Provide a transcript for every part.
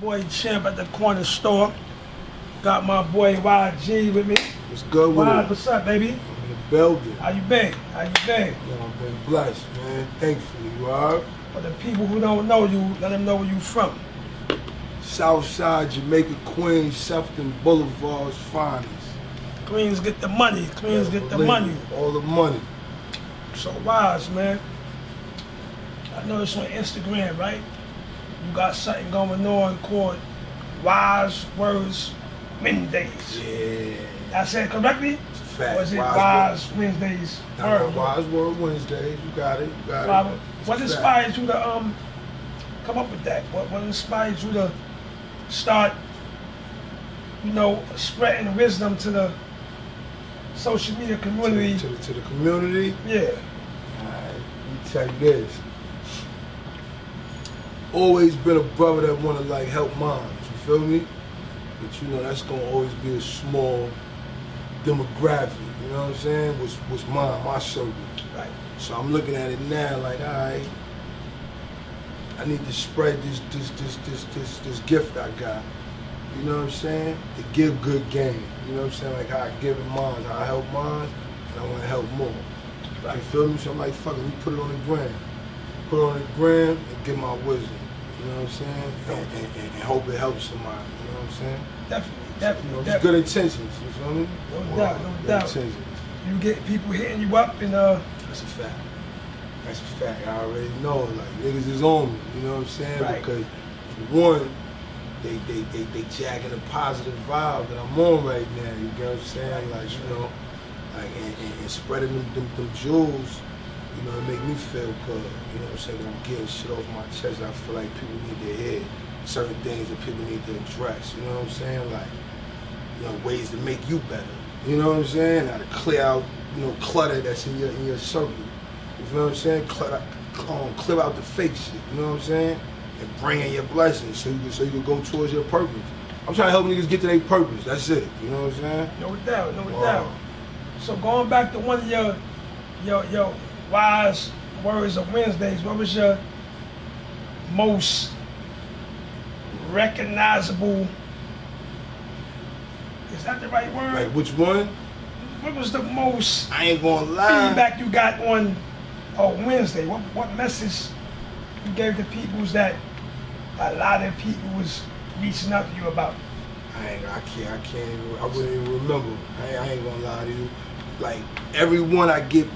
boy Champ at the corner store. Got my boy Wize G with me. What's good with Wize, it? what's up, baby? I'm in the building. How you been? How you been? Yo, I've been blessed, man. Thankfully, you are. For the people who don't know you, let them know where you from. Southside, Jamaica, Queens, Sefton Boulevard's finest. Queens get the money. Queens get the Believe money. me, all the money. So Wize, man, I noticed on Instagram, right? You got something going on called Wize Words Wednesdays. Yeah. I said it correctly? It's a fact. Or is it Wize Wize Wednesdays? Wize Word Wednesdays. You got it. You got it. What inspired you to come up with that? What inspired you to start, spreading wisdom to the social media community? To the community? Yeah. Alright, let me tell you this. Always been a brother that wanna help moms, you feel me? But that's gonna always be a small demographic, you know what I'm saying? Was my circle. Right. So I'm looking at it now like, alright, I need to spread this gift I got. You know what I'm saying? To give good game. You know what I'm saying? Like how I give in mine, how I help mine, and I wanna help more. Right. You feel me? So I'm like, fuck it, let me put it on the gram. Put it on the gram and give my wisdom. You know what I'm saying? And hope it helps somebody. You know what I'm saying? Definitely. It's good intentions. You feel me? No doubt. Intentions. You get people hitting you up and That's a fact. That's a fact. I already know. Like niggas is on me. You know what I'm saying? Right. Because for one, they jacking the positive vibe that I'm on right now. You get what I'm saying? Like and spreading them jewels. It make me feel good. You know what I'm saying? When I'm getting shit off my chest, I feel like people need to hear certain things that people need to address. You know what I'm saying? Like, ways to make you better. You know what I'm saying? How to clear out, clutter that's in your circle. You feel what I'm saying? Clear out the fake shit. You know what I'm saying? And bring in your blessings so you can go towards your purpose. I'm trying to help niggas get to their purpose. That's it. You know what I'm saying? No doubt. So going back to one of your Wize Words of Wednesdays, what was your most recognizable, is that the right word? Like which one? What was the most I ain't gonna lie. feedback you got on Wednesday? What message you gave the peoples that a lot of people was reaching out to you about? I wouldn't even remember. I ain't gonna lie to you. Like everyone I get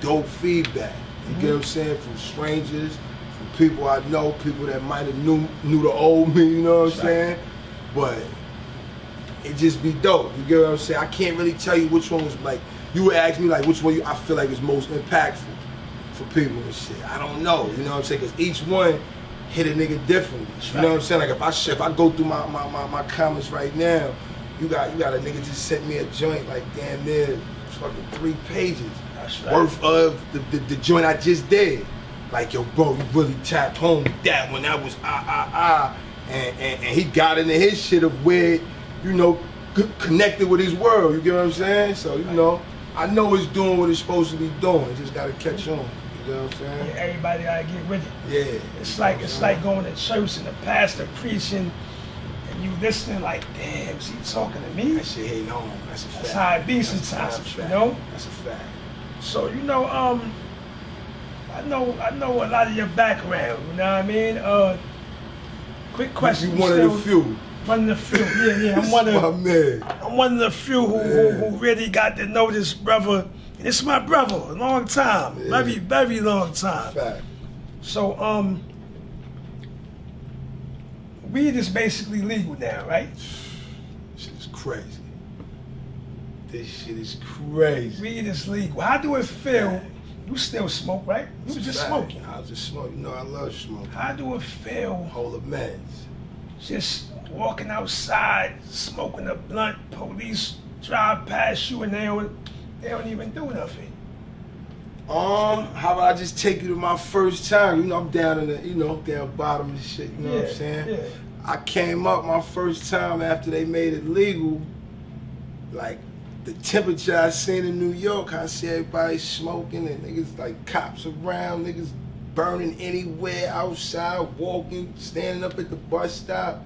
dope feedback. You get what I'm saying? From strangers, from people I know, people that might have knew the old me, you know what I'm saying? But it just be dope. You get what I'm saying? I can't really tell you which one was like, you would ask me like which one I feel like is most impactful for people and shit. I don't know, you know what I'm saying? Because each one hit a nigga differently. You know what I'm saying? Like if I go through my comments right now, you got a nigga just sent me a joint like damn near fucking 3 pages worth of the joint I just did. Like, yo, bro, you really tapped home with that one. That was and he got into his shit of where, connected with his world. You get what I'm saying? So, I know it's doing what it's supposed to be doing. It just gotta catch on. You know what I'm saying? Yeah, everybody gotta get with it. Yeah. It's like going to church and the pastor preaching and you listening like, damn, is he talking to me? That shit hitting home. That's a fact. That's how it be sometimes, That's a fact. So, I know a lot of your background, you know what I mean? Quick question. You one of the few. One of the few, yeah. I'm one of the few who really got to know this brother. It's my brother, a long time, very, very long time. Fact. So, weed is basically legal now, right? Shit is crazy. This shit is crazy. Weed is legal. How do it feel? You still smoke, right? You was just smoking. I was just smoking. I love smoking. How do it feel? Whole amends. Just walking outside, smoking a blunt, police drive past you and they don't even do nothing. How about I just take you to my first time? I'm down in the, down bottom and shit, you know what I'm saying? Yeah. I came up my first time after they made it legal, like the temperature I seen in New York, I see everybody smoking and niggas like cops around, niggas burning anywhere, outside, walking, standing up at the bus stop.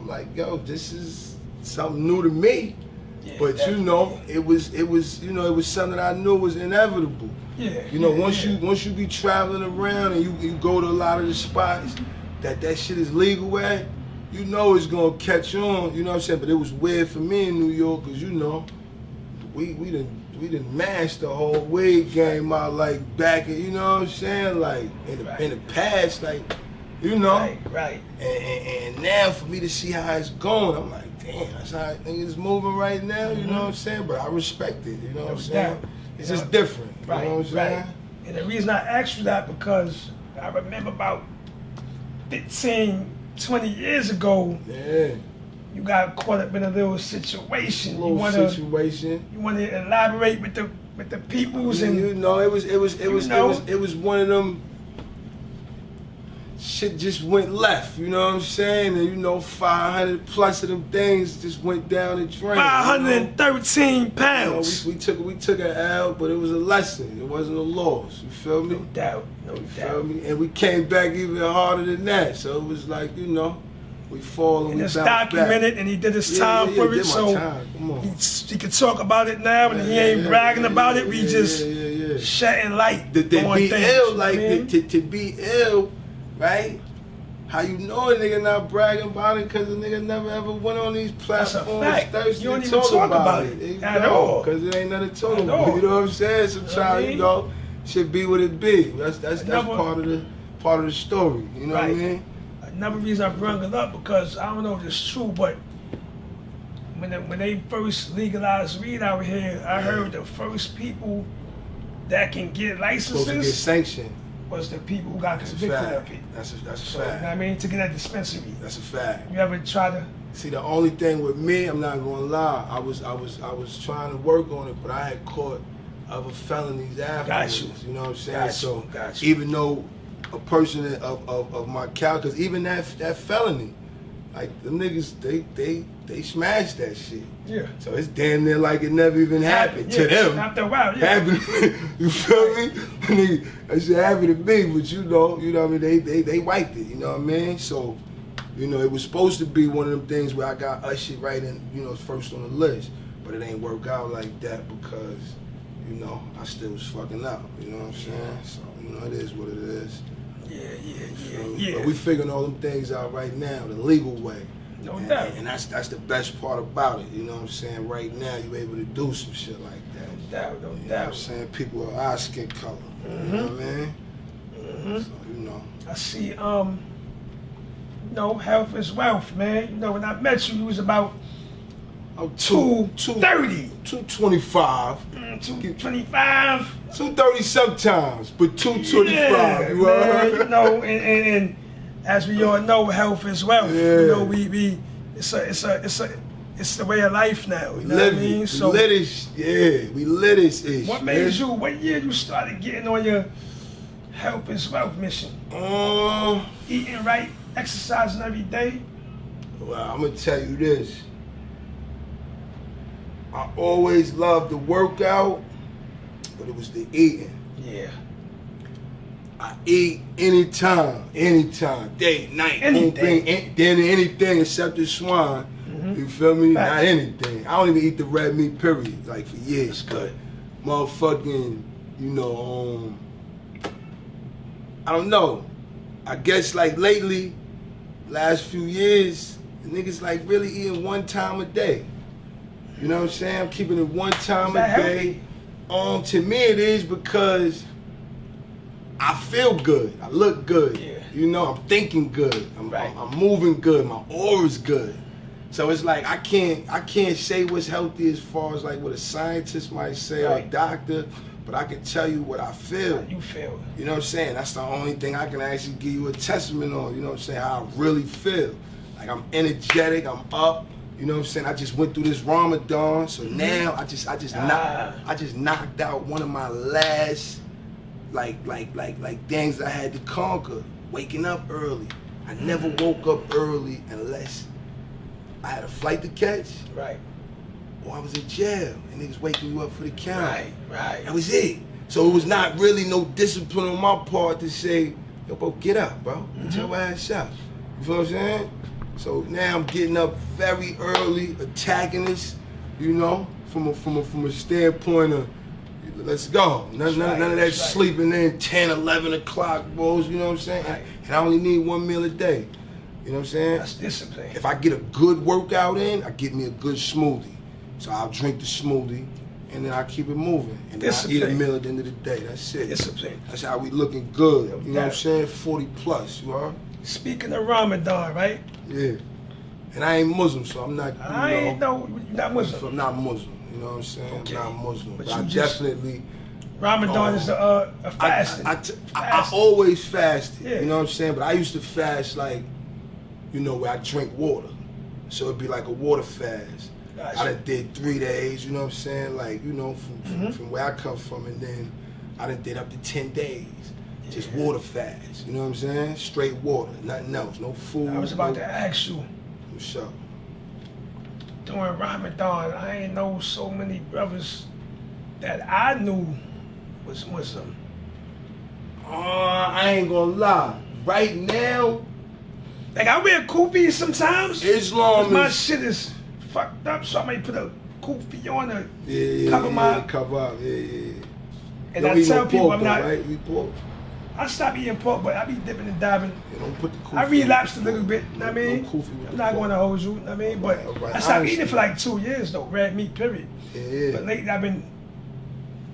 I'm like, yo, this is something new to me. Yeah, But you know, it was something I knew was inevitable. Yeah. You know, once you be traveling around and you go to a lot of the spots that shit is legal at, you know it's gonna catch on. You know what I'm saying? But it was weird for me in New York, cause you know, we didn't mash the whole weed game out like back in, you know what I'm saying? Like in the past, like, you know. Right. And now for me to see how it's going, I'm like, damn, that's how niggas moving right now, you know what I'm saying? But I respect it, you know what I'm saying? It's just different, you know what I'm saying? And the reason I asked you that because I remember about 15, 20 years ago, you got caught up in a little situation. You want to elaborate with the peoples and you know, it was one of them. Shit just went left, you know what I'm saying? And you know, 500 plus of them things just went down the drain. 513 pounds. You know, we took an L, but it was a lesson. It wasn't a loss. You feel me? No doubt. Feel me? And we came back even harder than that. So it was like, you know, we fall and we bounce back. It's documented, and he did his time for it, so he could talk about it now, and he ain't bragging about it. We just shedding light on things. Ill, like to be ill. Right? How you know a nigga not bragging about it? Because the nigga never ever went on these platforms thirsty you don't to even talk about it at all. Because it ain't nothing to talk about. You know what I'm saying? Sometimes, you know, should be what it be. That's part of the story. You know what I mean? Another reason I brought it up, because I don't know if it's true, but when they first legalized weed out here, I heard the first people that can get licenses supposed to get sanctioned was the people who got convicted of it. That's a fact. You know what I mean? To get that dispensary. That's a fact. You ever try to? See, the only thing with me, I'm not gonna lie, I was trying to work on it, but I had caught other felonies afterwards. You know what I'm saying? Got you. Even though a person of my caliber, because even that felony, like them niggas, they smashed that shit. Yeah. So it's damn near like it never even happened to them. After a while, You feel me? That shit happened to me, but you know what I mean? They wiped it, you know what I mean? So, you know, it was supposed to be one of them things where I got ushered right in, you know, first on the list. But it ain't work out like that because, you know, I still was fucking up, you know what I'm saying? So, you know, it is what it is. Yeah. But we figuring all them things out right now, the legal way. No doubt. And that's the best part about it, you know what I'm saying? Right now, you're able to do some shit like that. No doubt. You know what I'm saying? People of our skin color, you know what I mean? So, you know. I see, you know, health is wealth, man. You know, when I met you, you was about 230. 225. 225. 230 sometimes, but 225. Yeah, man, you know, and as we all know, health is wealth. Yeah. You know, it's the way of life now. You know what I mean? So we lit ish. What made you? What year you started getting on your health is wealth mission? Eating right, exercising every day. Well, I'm gonna tell you this. I always loved the workout, but it was the eating. Yeah. I eat anytime, day, night, anything, dinner, anything except the swine. You feel me? Right. Not anything. I don't even eat the red meat, period, like for years. That's good. Motherfucking, you know, I don't know. I guess like lately, last few years, the niggas like really eating one time a day. You know what I'm saying? I'm keeping it one time a day. To me it is because I feel good. I look good. Yeah. You know, I'm thinking good. I'm moving good. My aura's good. So it's like I can't say what's healthy as far as like what a scientist might say or a doctor, but I can tell you what I feel. How you feel. You know what I'm saying? That's the only thing I can actually give you a testament on. You know what I'm saying? How I really feel. Like I'm energetic. I'm up. You know what I'm saying? I just went through this Ramadan, so now I just knocked out one of my last like things I had to conquer. Waking up early. I never woke up early unless I had a flight to catch. Right. Or I was in jail and niggas waking you up for the count. Right. That was it. So it was not really no discipline on my part to say, yo, bro, get up, bro. Get your ass up. You feel what I'm saying? So now I'm getting up very early, attacking this, you know, from a standpoint of let's go. None of that sleeping in 10, 11 o'clock, boys, you know what I'm saying? Right. And I only need 1 meal a day. You know what I'm saying? That's discipline. If I get a good workout in, I get me a good smoothie. So I'll drink the smoothie and then I keep it moving. And then I eat a meal at the end of the day. That's it. Discipline. That's how we looking good. You know what I'm saying? 40 plus, you know? Speaking of Ramadan, right? Yeah. And I ain't Muslim, so I'm not, you're not Muslim. So I'm not Muslim. You know what I'm saying? Okay. I'm not Muslim. But I definitely... Ramadan is a fasting. I always fasted. Yeah. You know what I'm saying? But I used to fast like, you know, where I drink water. So it'd be like a water fast. Gotcha. I done did 3 days, you know what I'm saying? Like, you know, from where I come from, and then I done did up to 10 days. Just water fast. You know what I'm saying? Straight water, nothing else. No food. I was about to ask you. What's up? During Ramadan, I ain't know so many brothers that I knew was Muslim. I ain't gonna lie. Right now, like I wear kufis sometimes. Islam my shit is fucked up, so I might put a kufi on to cover up. And I tell people I'm not. Right? We pork. I stopped eating pork, but I be dipping and diving. Don't put the kufi. I relapsed a little bit, you know what I mean? I'm not going to hold you, you know what I mean? But I stopped eating for like 2 years though, red meat, period. Yeah. But lately I've been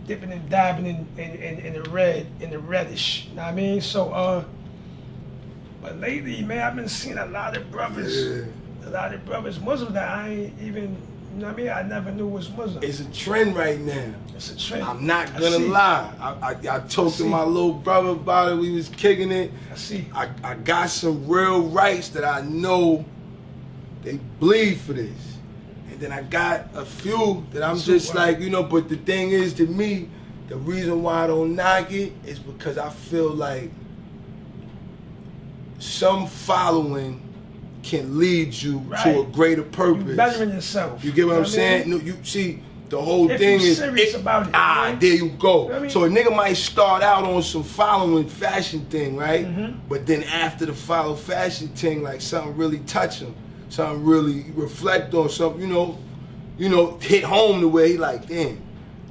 dipping and diving in the reddish, you know what I mean? So, but lately, man, I've been seeing a lot of brothers, Muslim that I ain't even, you know what I mean? I never knew was Muslim. It's a trend right now. It's a trend. I'm not gonna lie. I talked to my little brother about it. We was kicking it. I see. I got some real rights that I know they bleed for this. And then I got a few that I'm just like, you know, but the thing is, to me, the reason why I don't knock it is because I feel like some following can lead you to a greater purpose. You bettering yourself. You get what I'm saying? No, you see, the whole thing is serious about it. there you go. You know what I mean? So a nigga might start out on some following fashion thing, right? But then after the follow fashion thing, like something really touch him, something really reflect on something, you know, hit home the way he like, damn,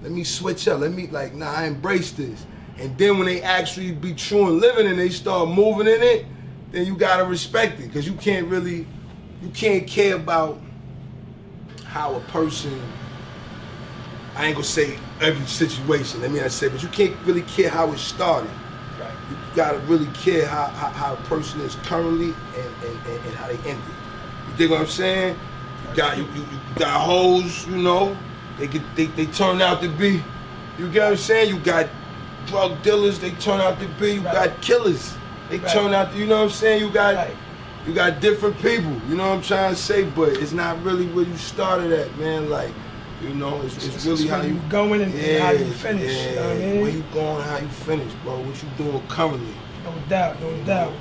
let me switch up. Let me like, nah, I embrace this. And then when they actually be true and living and they start moving in it, then you gotta respect it, because you can't care about how a person, I ain't gonna say every situation, let me not say, but you can't really care how it started. Right. You gotta really care how a person is currently and how they ended. You dig what I'm saying? You got hoes, you know, they turn out to be, you get what I'm saying? You got drug dealers, they turn out to be, you got killers. They turn out, you know what I'm saying? You got different people, you know what I'm trying to say, but it's not really where you started at, man. Like, you know, it's really how you going and how you finish. Yeah, you know what I mean? Where you going, how you finish, bro. What you doing currently? No doubt, no doubt.